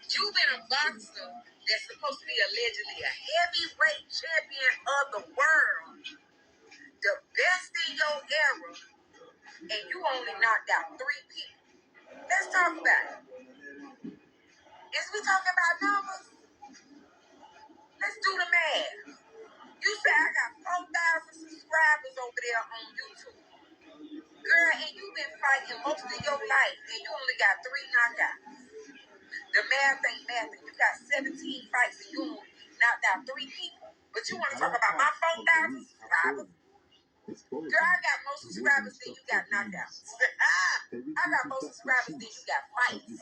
You've been a boxer that's supposed to be allegedly a heavyweight champion of the world, the best in your era, and you only knocked out 3 people. Let's talk about it. Is we talking about numbers? Let's do the math. You say I got 4,000 subscribers over there on YouTube. Girl, and you've been fighting most of your life, and you only got 3 knockouts. The math ain't math. You got 17 fights, and you only knocked out 3 people. But you want to talk about my 4,000 subscribers? Girl, I got more subscribers than you got knockouts. I got more subscribers than you got fights.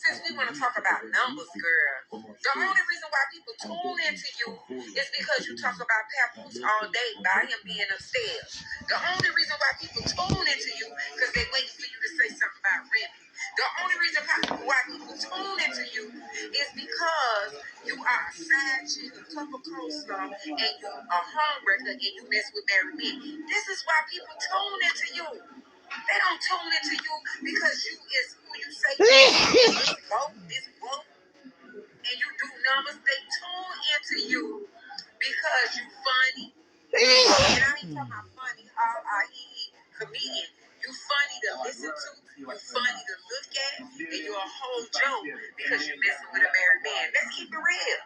Since we want to talk about numbers, girl, the only reason why people tune into you is because you talk about Papoose all day by him being upstairs. The only reason why people tune into you because they wait for you to say something about Remy. The only reason why people tune into you is because you are a side chick, a cup of coleslaw, and you a homewrecker, and you mess with married men. This is why people tune into you. They don't tune into you because you is who you say you are. This woke, and you do numbers. They tune into you because you funny. And I ain't talking about funny, comedian. You funny to listen to, you funny to look at, and you're a whole joke because you're messing with a married man. Let's keep it real.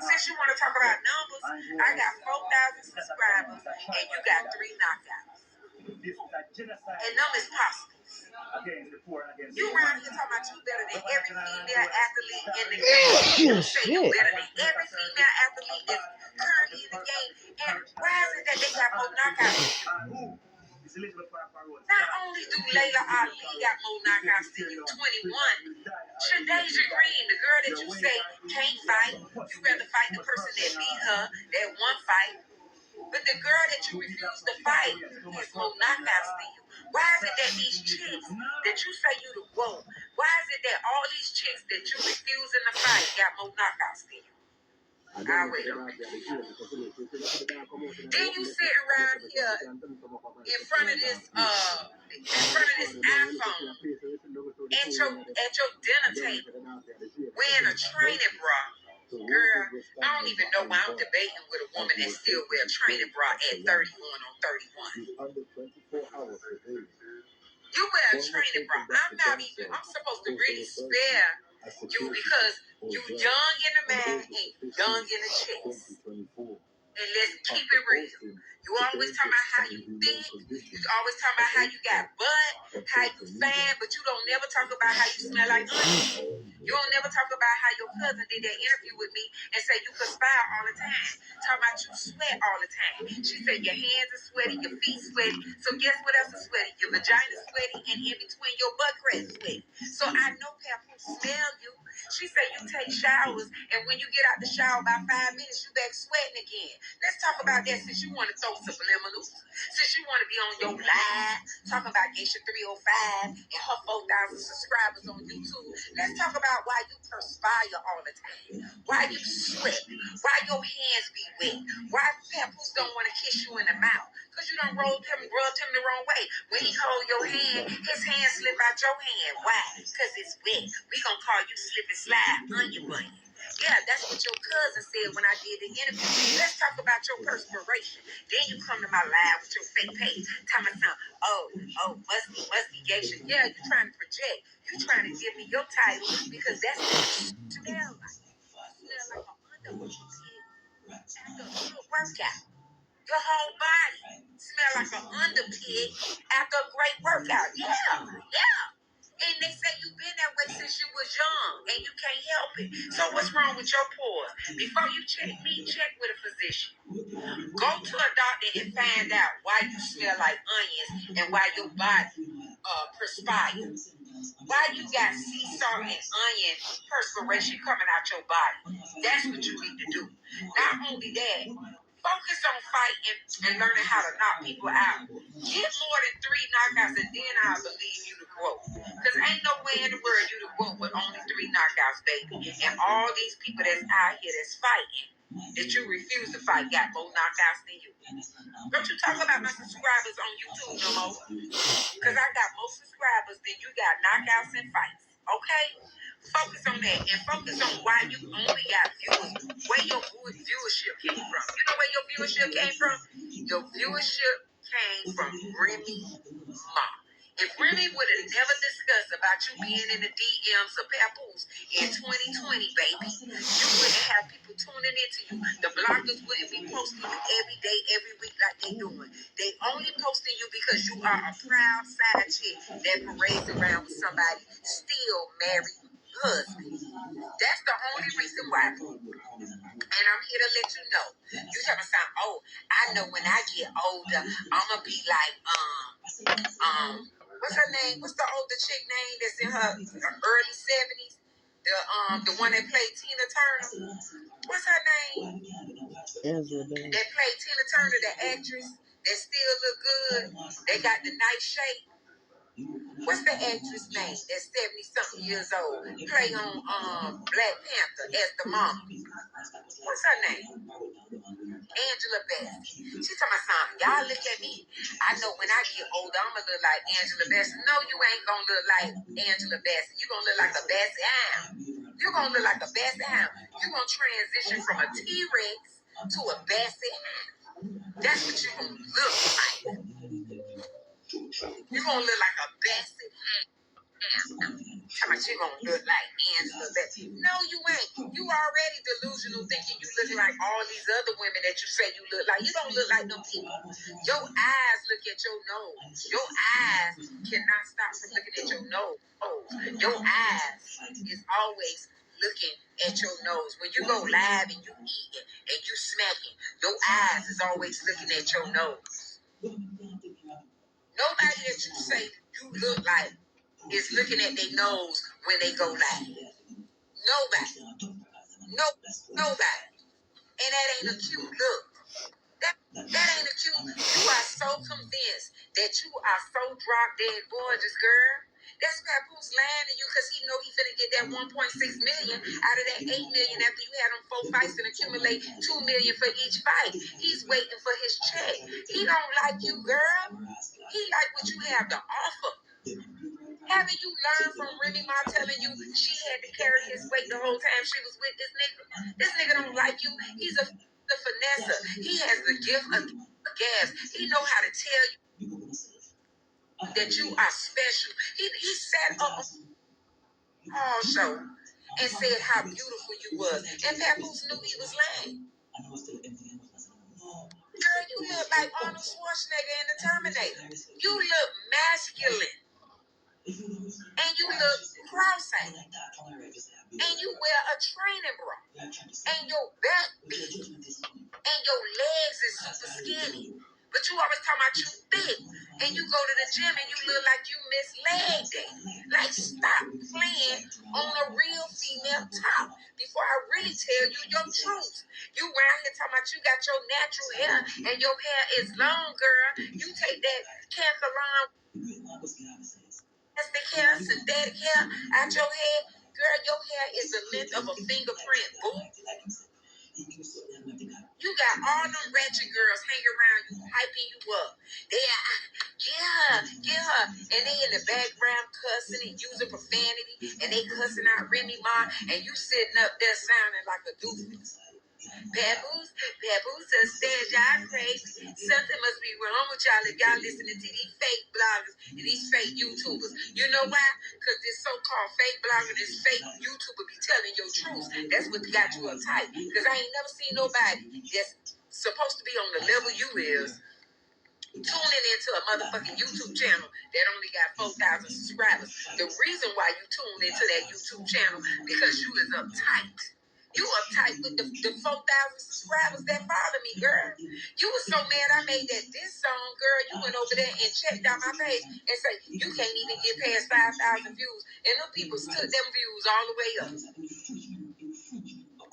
Since you want to talk about numbers, I got 4,000 subscribers, and you got 3 knockouts. And numbers possible. You around here talking about you better than every female athlete in the game. You say you better than every female athlete that's currently in the game. And why is it that they got more knockouts? Not only do Layla Ali got more knockouts than you, 21. Shadasia Green, the girl that you say can't fight, you rather fight the person that beat her, that one fight. But the girl that you refuse to fight has more knockouts than you. Why is it that these chicks that you say you the whoa? Why is it that all these chicks that you refusing to fight got more knockouts than you? I'll wait on it. Then you sit around here in front of this iPhone at your dinner table wearing a training bra. Girl, I don't even know why I'm debating with a woman that still wear a training bra at 31 on 31. You wear a training bra. I'm supposed to really spare you because you young in the man and you young in the chest. And let's keep it real. You always talk about how you think. You always talk about how you got butt, how you fan, but you don't never talk about how you smell like onion. You don't never talk about how your cousin did that interview with me and say you perspire all the time. Talk about you sweat all the time. She said your hands are sweaty, your feet sweaty. So guess what else is sweaty? Your vagina sweaty, and in between your butt crack sweaty. So I know Papoose smell you. She said you take showers, and when you get out the shower about 5 minutes, you back sweating again. Let's talk about that since you want to throw subliminals. Since you want to be on your live, talking about Geisha 305 and her 4,000 subscribers on YouTube. Let's talk about why you perspire all the time. Why you sweat. Why your hands be wet. Why Papoose don't want to kiss you in the mouth. Because you done rubbed him the wrong way. When he hold your hand, his hand slip out your hand. Why? Because it's wet. We gonna call you slip and slide onion bunny. Yeah, that's what your cousin said when I did the interview. Let's talk about your perspiration. Then you come to my live with your fake page. Tell me something. Musty Geisha. Yeah, you trying to project. You trying to give me your title because that's what you smell like. You smell like an underwear after a good workout. Your whole body smell like an underpig after a great workout. Yeah. And they say you've been that way since you was young, and you can't help it. So what's wrong with your pores? Before you check me, check with a physician. Go to a doctor and find out why you smell like onions and why your body perspires. Why you got sea salt and onion perspiration coming out your body. That's what you need to do. Not only that, focus on fighting and learning how to knock people out. Get more than 3 knockouts and then I'll believe you to grow. Because ain't no way in the world you to grow with only 3 knockouts, baby. And all these people that's out here that's fighting, that you refuse to fight, got more knockouts than you. Don't you talk about my subscribers on YouTube no more. Because I got more subscribers than you got knockouts and fights. Okay? Focus on that and focus on why you only got viewers. Where your viewership came from. You know where your viewership came from? Your viewership came from Remy Ma. If Remy would have never discussed about you being in the DMs of Papoose in 2020, baby, you wouldn't have people tuning into you. The bloggers wouldn't be posting you every day, every week like they doing. They only posting you because you are a proud side chick that parades around with somebody still married husband. That's the only reason why. And I'm here to let you know. You tell me something, oh, I know when I get older, I'ma be like, what's her name? What's the older chick name that's in her early 70s? The one that played Tina Turner. What's her name? That played Tina Turner, the actress that still look good. They got the nice shape. What's the actress name that's 70-something years old? Play on Black Panther as the mom. What's her name? Angela Bassett. She talking about something. Y'all look at me. I know when I get older, I'm going to look like Angela Bassett. No, you ain't going to look like Angela Bassett. You're going to look like a Bassett Hound. You're going to look like a Bassett Hound. You're going to transition from a T-Rex to a Bassett Hound. That's what you're going to look like. You're going to look like a Bassett Hound. How much you gonna look like Angela Bassett? No, you ain't. You already delusional thinking you look like all these other women that you say you look like. You don't look like them people. Your eyes look at your nose. Your eyes cannot stop from looking at your nose. Your eyes is always looking at your nose. When you go live and you eating and you smacking, your eyes is always looking at your nose. Nobody that you say you look like is looking at their nose when they go live. Nobody. Nobody. And that ain't a cute look. That ain't a cute. You are so convinced that you are so drop dead gorgeous, girl. That's Papoose lying to you because he know he finna get that 1.6 million out of that 8 million after you had them 4 fights and accumulate 2 million for each fight. He's waiting for his check. He don't like you, girl. He like what you have to offer. Haven't you learned from Remy Ma telling you she had to carry his weight the whole time she was with this nigga? This nigga don't like you. He's a finesser. He has the gift of gas. He know how to tell you that you are special. He sat up all show and said how beautiful you was. And Papoose knew he was lying. Girl, you look like Arnold Schwarzenegger in The Terminator. You look masculine. And you look cross-eyed. And you wear a training bra. And your back big. And your legs is super skinny. But you always talking about you thick. And you go to the gym and you look like you miss leg day. Like, stop playing on a real female top before I really tell you your truth. You around here talking about you got your natural hair and your hair is long, girl. You take that Catharon plastic hair, synthetic hair out your head. Girl, your hair is the length of a fingerprint, boo. You got all them ratchet girls hanging around you, hyping you up. Get her. And they in the background cussing and using profanity, and they cussing out Remy Ma, and you sitting up there sounding like a doofus. Papoose says y'all crazy. Something must be wrong with y'all if y'all listening to these fake bloggers and these fake YouTubers. You know why? Because this so-called fake blogger, this fake YouTuber be telling your truth. That's what got you uptight. Because I ain't never seen nobody that's supposed to be on the level you is tuning into a motherfucking YouTube channel that only got 4,000 subscribers. The reason why you tune into that YouTube channel because you is uptight. You uptight with the 4,000 subscribers that follow me, girl. You was so mad I made that diss song, girl. You went over there and checked out my page and said, you can't even get past 5,000 views. And them people took them views all the way up.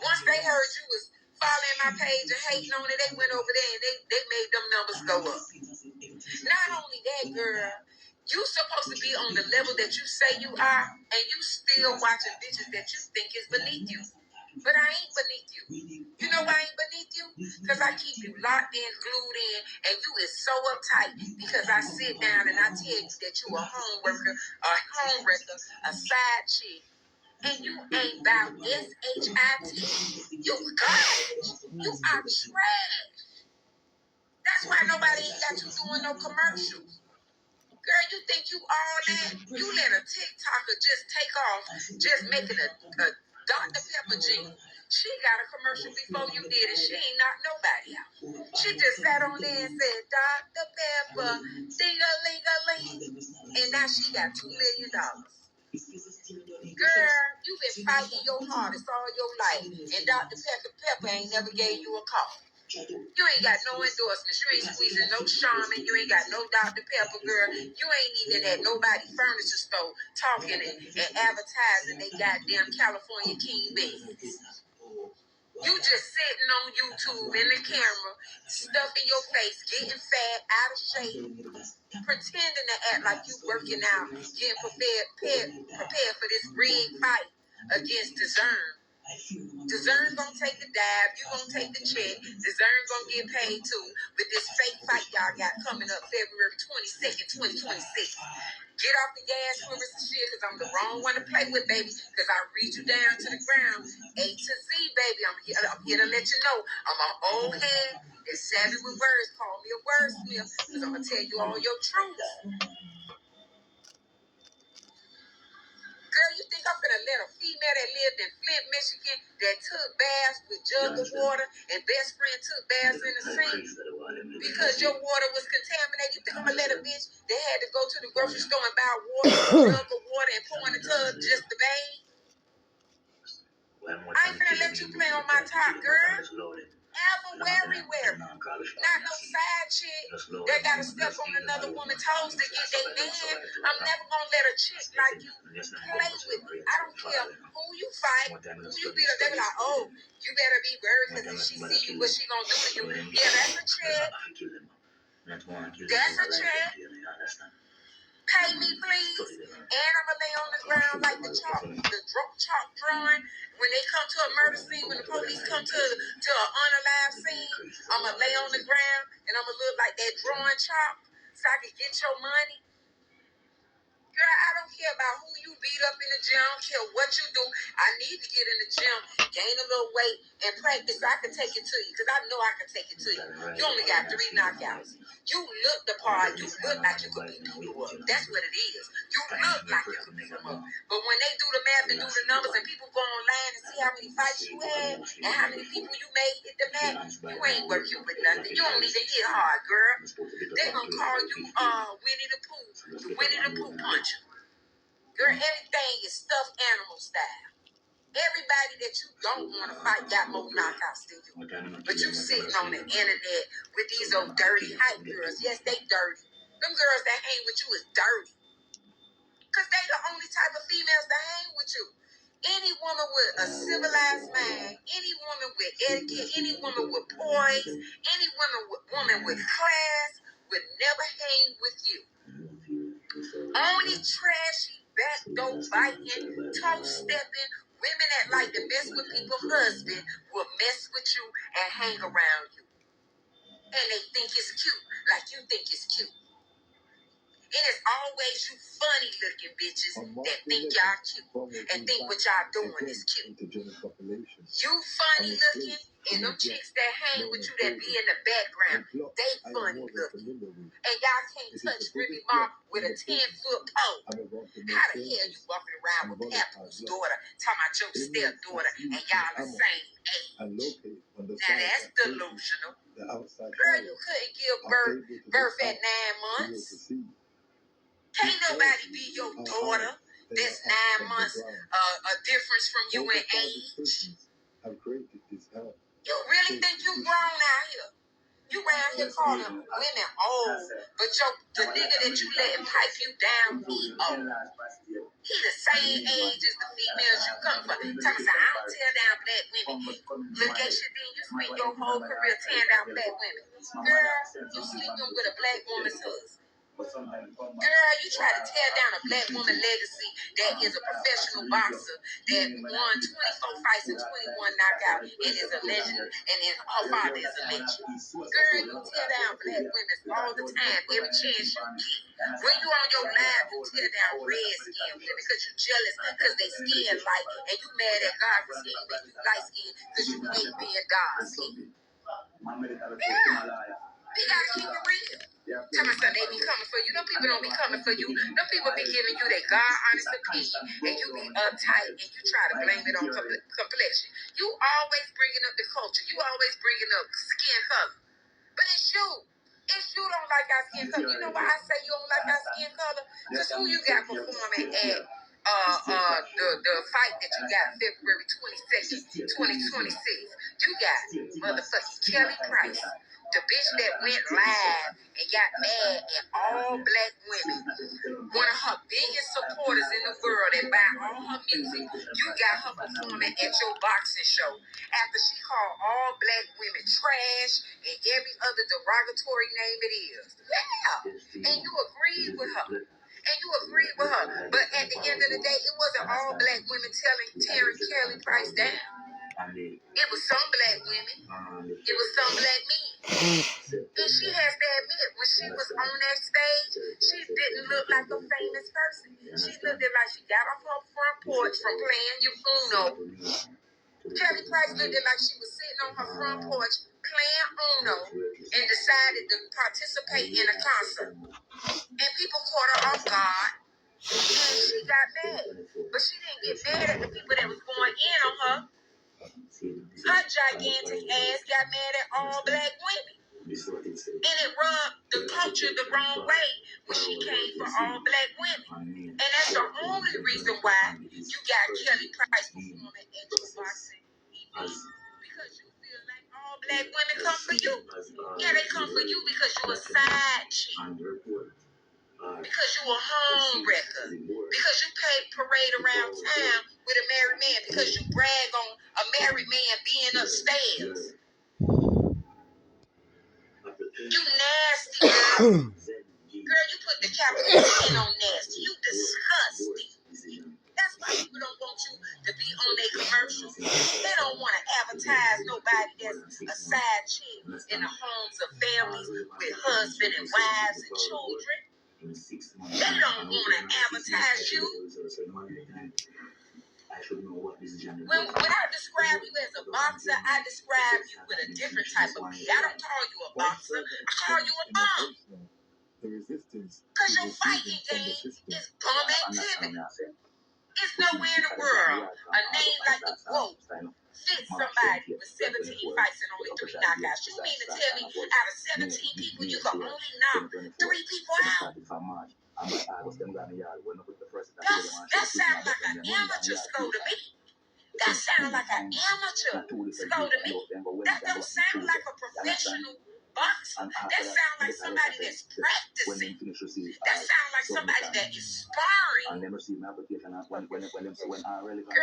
Once they heard you was following my page and hating on it, they went over there and they made them numbers go up. Not only that, girl, you supposed to be on the level that you say you are, and you still watching bitches that you think is beneath you. But I ain't beneath you. You know why I ain't beneath you? Because I keep you locked in, glued in, and you is so uptight because I sit down and I tell you that you a home worker, a side chick, and you ain't about SHIT. You garbage. You are trash. That's why nobody ain't got you doing no commercials. Girl, you think you all that? You let a TikToker just take off, just making a Dr. Pepper jingle. She got a commercial before you did it. She ain't knocked nobody out. She just sat on there and said, Dr. Pepper, ding-a-ling-a-ling. And now she got $2 million. Girl, you been fighting your hardest all your life. And Dr. Pepper ain't never gave you a call. You ain't got no endorsements. You ain't squeezing no Charmin. You ain't got no Dr. Pepper, girl. You ain't even at nobody furniture store talking and advertising they goddamn California King beans. You just sitting on YouTube in the camera, stuffing your face, getting fat, out of shape, pretending to act like you working out, getting prepared for this big fight against Discern. Discern's gonna take the dive, you gonna take the check, Discern gonna get paid too with this fake fight y'all got coming up February 22nd, 2026. Get off the gas, Clarissa Shields, because I'm the wrong one to play with, baby, because I read you down to the ground. A to Z, baby. I'm here to let you know I'm an old head that's savvy with words. Call me a wordsmith, because I'm going to tell you all your truth. Girl, you think I'm gonna let a female that lived in Flint, Michigan, that took baths with jug of water and best friend took baths in the sink because your water was contaminated? You think I'm gonna let a bitch that had to go to the grocery store and buy water, jug of water and pour in the tub just to bathe? I ain't gonna let you play on my top, girl. Everywhere. Not no side chick that gotta step on another woman's toes to get their man. I'm never gonna let a chick like you play with me. I don't care who you fight, who you beat up. They be like, oh, you better be worried because if she see you, what she gonna do to you? Yeah, that's a check. That's a check. Pay me, please. And I'm gonna lay on the ground like the chalk drawing. When they come to a murder scene, when the police come to an unalive scene, I'm gonna lay on the ground and I'm gonna look like that drawing chalk so I can get your money. Girl, I don't care about who you beat up in the gym. I don't care what you do. I need to get in the gym, gain a little weight, and practice so I can take it to you. Because I know I can take it to you. You only got 3 knockouts. You look the part. You look like you could beat people up. That's what it is. You look like you could beat them up. But when they do the math and do the numbers and people go online and see how many fights you had and how many people you made hit the mat, you ain't working with nothing. You don't even hit hard, girl. They gonna call you Winnie the Pooh. The Winnie the Pooh puncher. Girl, everything is stuffed animal style. Everybody that you don't want to fight got more knockouts than you. But you sitting on the internet with these old dirty hype girls. Yes, they dirty. Them girls that hang with you is dirty. Because they the only type of females that hang with you. Any woman with a civilized mind, any woman with etiquette, any woman with poise, any woman with class would never hang with you. Only trashy, backdoor biting, toe stepping, women that like to mess with people's husband will mess with you and hang around you. And they think it's cute, like you think it's cute. And it's always you funny looking bitches that think y'all cute and think what y'all doing is cute. You funny looking, and them chicks that hang with you that be in the background, they funny looking. And y'all can't touch Remy Ma with a 10-foot pole. How the hell you walking around with Apple's daughter, talking about your stepdaughter, and y'all the same age? Now that's delusional. Girl, you couldn't give birth at 9 months. Can't nobody be your daughter that's 9 months a difference from you in age. You really think you grown out here? You around here calling women old, but the nigga that you letting pipe you down, he old. He the same age as the females you come from. Tell me, I don't tear down black women. Look at you, then you spend your whole career tearing down black women. Girl, you sleeping with a black woman's husband. Girl, you try to tear down a black woman legacy that is a professional boxer that won 24 fights and 21 knockouts and is a legend, and her father is a legend. Girl, you tear down black women all the time, every chance you get. When you on your live, you tear down red skin women because you jealous because they skin light, and you mad at God for skin when you light skin because you hate being dark skin. Yeah. We gotta keep it real. Tell me something, they be coming for you. Them people don't be coming for you. Them people be giving you their God honest opinion, and you be uptight and you try to blame it on complexion. You always bringing up the culture. You always bringing up skin color. But it's you. It's you don't like our skin color. You know why I say you don't like our skin color? Because who you got performing at the fight that you got February 22nd, 2026? You got motherfucking Kelly Price, the bitch that went live and got mad at all black women, one of her biggest supporters in the world, and buy all her music. You got her performing at your boxing show after she called all black women trash and every other derogatory name it is. Yeah, and you agreed with her. But at the end of the day, it wasn't all black women tearing Kelly Price down. It was some black women. It was some black men. And she has to admit, when she was on that stage, she didn't look like a famous person. She looked like she got off her front porch from playing Uno. Kelly Price looked like she was sitting on her front porch playing Uno and decided to participate in a concert. And people caught her off guard, and she got mad. But she didn't get mad at the people that was going in on her. Her gigantic ass got mad at all black women. And it rubbed the culture the wrong way when she came for all black women. And that's the only reason why you got Kelly Price performing at your boxing event. Because you feel like all black women come for you. Yeah, they come for you because you're a side chick. Because you a home wrecker. Because you parade around town with a married man. Because you brag on a married man being upstairs. You nasty, girl. Girl, you put the capital N on nasty. You disgusting. That's why people don't want you to be on their commercials. They don't want to advertise nobody that's a side chick in the homes of families with husband and wives and children. They don't want to advertise you. When I describe you as a boxer, I describe you with a different type of beat. I don't call you a boxer. I call you a bum. Because your fighting game is bum activity. It's nowhere in the world a name like the GOAT fits somebody with 17 fights and only 3 knockouts. You mean to tell me out of 17 people, you can only knock 3 people out? That sounds like an amateur score to me. That sounds like an amateur score to me. That don't sound like a professional boxer. That sounds like somebody that's practicing. That sounds like somebody that is sparring. Girl,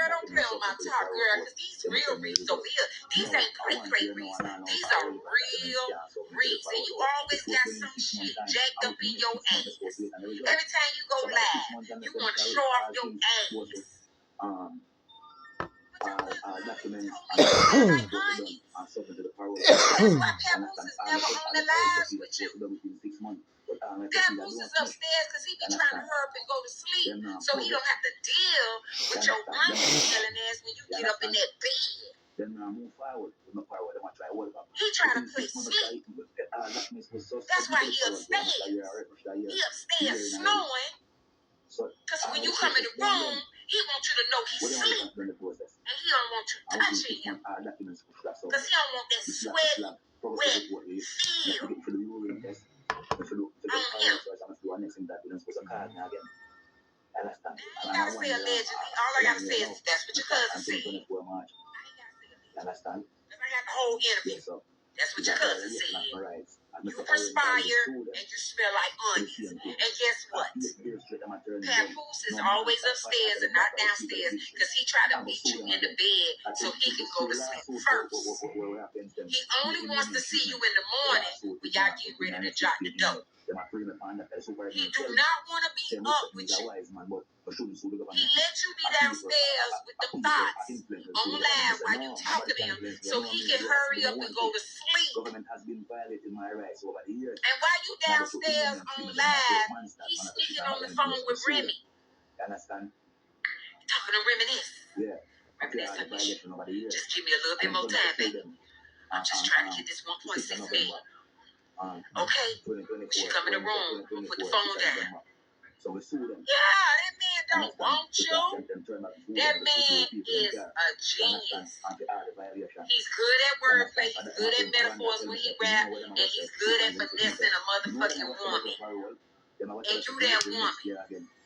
don't play on my top, girl, because these real reads over here. These ain't play reads. These are real reads. And you always got some shit jacked up in your ass. Every time you go live, you want to show off your ass. Documents that's why Papoose is never on the lives with you. Papoose is upstairs because he be trying to hurry up and go to sleep so he don't have to deal with your unfeeling ass when you get up in that bed. He trying to play sleep. That's why he upstairs. He upstairs snoring because when you come in the room, he wants you to know he's asleep. And he don't want you touching him. Because he don't want that sweaty, wet feel on him. I ain't gotta say allegedly. All I gotta say is that's what your cousin said. I ain't gotta say allegedly. I got the whole interview. That's what your cousin said. You perspire and you smell like onions. And guess what? Papoose is always upstairs and not downstairs because he tried to meet you in the bed so he can go to sleep first. He only wants to see you in the morning when y'all getting ready to jot the dough. He do not want to be up with you. He let you be downstairs with the thoughts on live while you talking to him so he can hurry up and go to sleep. And while you downstairs on live, he's sneaking on the phone with Remy. Talking to Reminisce. Reminisce. Just give me a little bit more time, baby. I'm just trying to get this 1.6 million. Okay? When she come in the room, we'll put the phone down. Yeah, that man don't want you. That man is a genius. He's good at wordplay. He's good at metaphors when he rap. And he's good at finessing a motherfucking woman. And you that woman.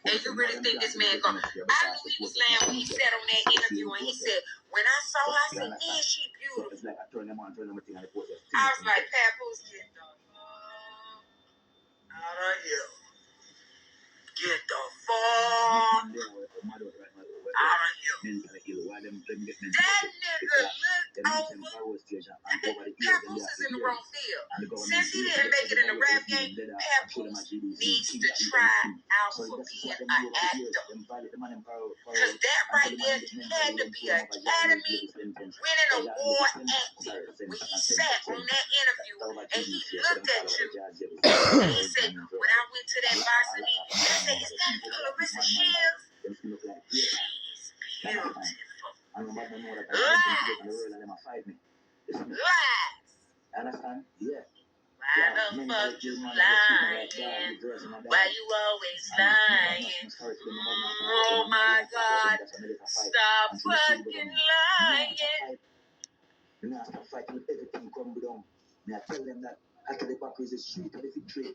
And you really think this man I knew he was lying when he said on that interview and he said, when I saw her, I said, yeah, she beautiful. I was like, Papoose, get the fuck out of here. Get the fuck out of here. That nigga looked over. Papoose is in the wrong field. Since he didn't make it in the rap game, Papoose needs to try out for being an actor. Because that right there had to be an Academy winning award acting. When he sat on that interview and he looked at you and he said, when I went to that varsity, I said, is that Clarissa Shields? She's beautiful. Lies. Understand? Yeah. Why the fuck you lying? Why you always lying? Oh my God. Stop fucking lying. You know, stop fighting with everything come down. I tell them that after the back is the street of the victory.